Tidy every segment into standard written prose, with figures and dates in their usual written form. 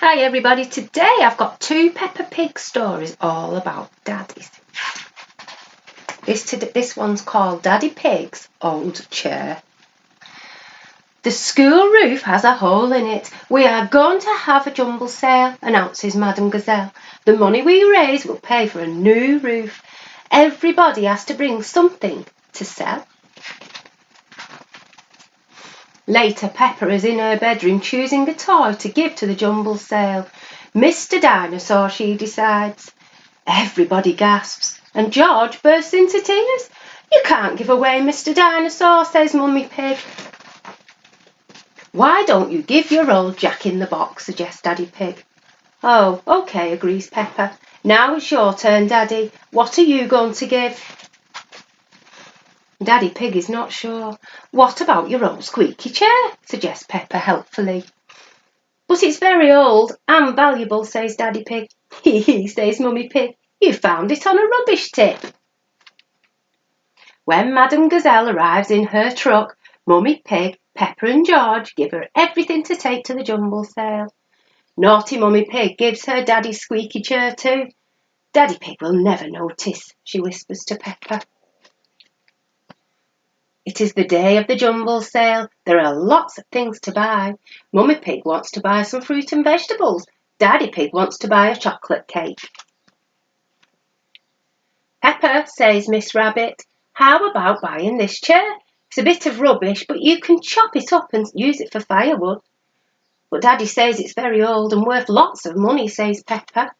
Hi everybody, today I've got two Peppa Pig stories all about daddies. This one's called Daddy Pig's Old Chair. The school roof has a hole in it. We are going to have a jumble sale, announces Madame Gazelle. The money we raise will pay for a new roof. Everybody has to bring something to sell. Later, Peppa is in her bedroom choosing a toy to give to the jumble sale. Mr. Dinosaur, she decides. Everybody gasps, and George bursts into tears. You can't give away Mr. Dinosaur, says Mummy Pig. Why don't you give your old Jack-in-the-Box, suggests Daddy Pig. Oh, OK, agrees Peppa. Now it's your turn, Daddy. What are you going to give? Daddy Pig is not sure. What about your old squeaky chair? Suggests Peppa helpfully. But it's very old and valuable, says Daddy Pig. Hee, says Mummy Pig. You found it on a rubbish tip. When Madame Gazelle arrives in her truck, Mummy Pig, Peppa and George give her everything to take to the jumble sale. Naughty Mummy Pig gives her Daddy's squeaky chair too. Daddy Pig will never notice, she whispers to Peppa. It is the day of the jumble sale. There are lots of things to buy. Mummy Pig wants to buy some fruit and vegetables. Daddy Pig wants to buy a chocolate cake. Peppa, says Miss Rabbit, how about buying this chair? It's a bit of rubbish, but you can chop it up and use it for firewood. But Daddy says it's very old and worth lots of money, says Peppa.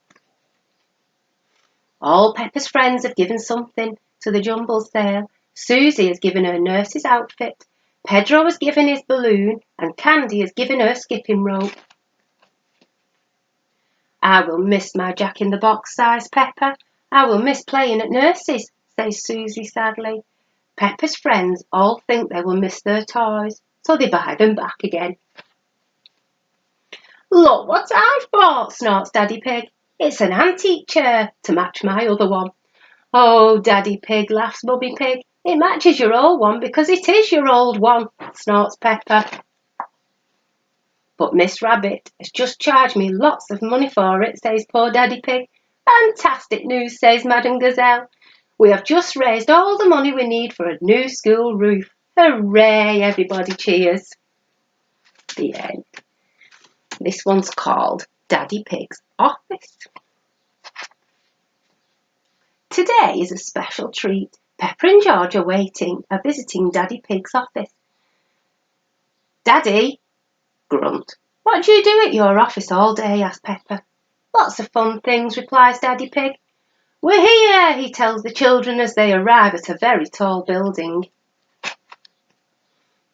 All Peppa's friends have given something to the jumble sale. Susie has given her nurse's outfit, Pedro has given his balloon, and Candy has given her skipping rope. I will miss my Jack-in-the-Box, sighs Peppa. I will miss playing at nurse's, says Susie sadly. Peppa's friends all think they will miss their toys, so they buy them back again. Look what I've bought, snorts Daddy Pig. It's an antique chair to match my other one. Oh, Daddy Pig, laughs Mummy Pig. It matches your old one because it is your old one, snorts Peppa. But Miss Rabbit has just charged me lots of money for it, says poor Daddy Pig. Fantastic news, says Madame Gazelle. We have just raised all the money we need for a new school roof. Hooray, everybody cheers. The end. This one's called Daddy Pig's Office. Today is a special treat. Peppa and George are visiting Daddy Pig's office. Daddy, grunt. What do you do at your office all day? Asks Peppa. Lots of fun things, replies Daddy Pig. We're here, he tells the children as they arrive at a very tall building.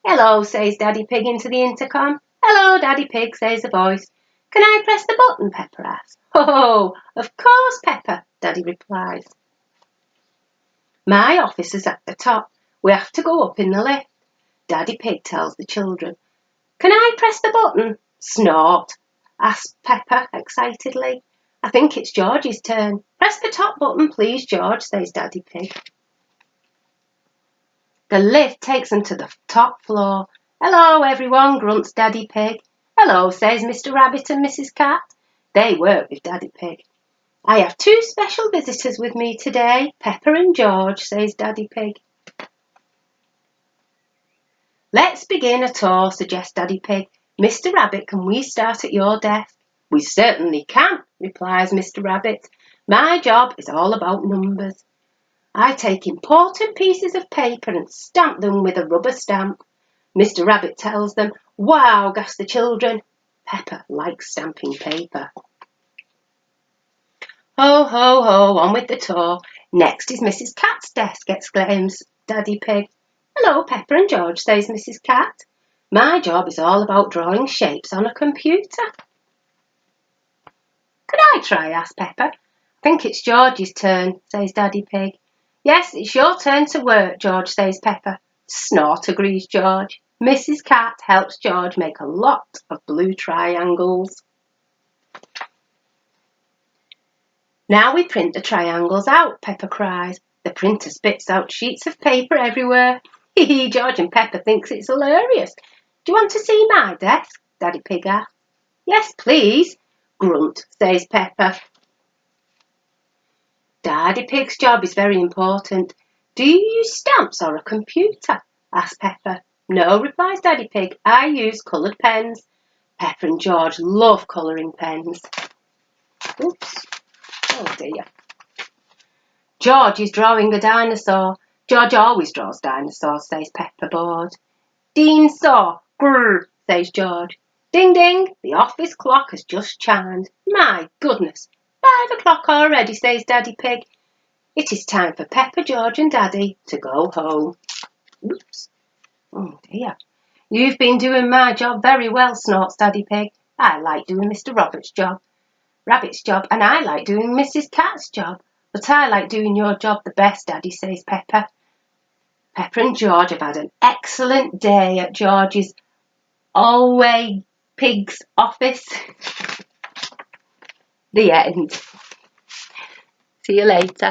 Hello, says Daddy Pig into the intercom. Hello, Daddy Pig, says a voice. Can I press the button? Peppa asks. Oh, of course, Peppa, Daddy replies. My office is at the top. We have to go up in the lift. Daddy Pig tells the children. Can I press the button? Snort, asks Peppa excitedly. I think it's George's turn. Press the top button, please, George, says Daddy Pig. The lift takes them to the top floor. Hello, everyone, grunts Daddy Pig. Hello, says Mr. Rabbit and Mrs. Cat. They work with Daddy Pig. I have two special visitors with me today, Peppa and George, says Daddy Pig. Let's begin a tour, suggests Daddy Pig. Mr. Rabbit, can we start at your desk? We certainly can, replies Mr. Rabbit. My job is all about numbers. I take important pieces of paper and stamp them with a rubber stamp. Mr. Rabbit tells them. Wow, gasp the children. Peppa likes stamping paper. Ho, ho, ho, on with the tour. Next is Mrs. Cat's desk, exclaims Daddy Pig. Hello, Peppa and George, says Mrs. Cat. My job is all about drawing shapes on a computer. Could I try? Asks Peppa. I think it's George's turn, says Daddy Pig. Yes, it's your turn to work, George, says Peppa. Snort, agrees George. Mrs. Cat helps George make a lot of blue triangles. Now we print the triangles out, Peppa cries. The printer spits out sheets of paper everywhere. Hee, George and Peppa thinks it's hilarious. Do you want to see my desk? Daddy Pig asks. Yes, please. grunt, says Peppa. Daddy Pig's job is very important. Do you use stamps or a computer? asks Peppa. No, replies Daddy Pig. I use coloured pens. Peppa and George love colouring pens. Oops. Oh dear. George is drawing a dinosaur. George always draws dinosaurs, says Peppa, bored. Dinosaur, grrr, says George. Ding ding, the office clock has just chimed. My goodness, 5 o'clock already, says Daddy Pig. It is time for Peppa, George and Daddy to go home. Oops. Oh dear. You've been doing my job very well, snorts Daddy Pig. I like doing Mr. Rabbit's job, and I like doing Mrs. Cat's job. But I like doing your job the best, Daddy, says Peppa. Peppa and George have had an excellent day at George's Always Pig's office. The end. See you later.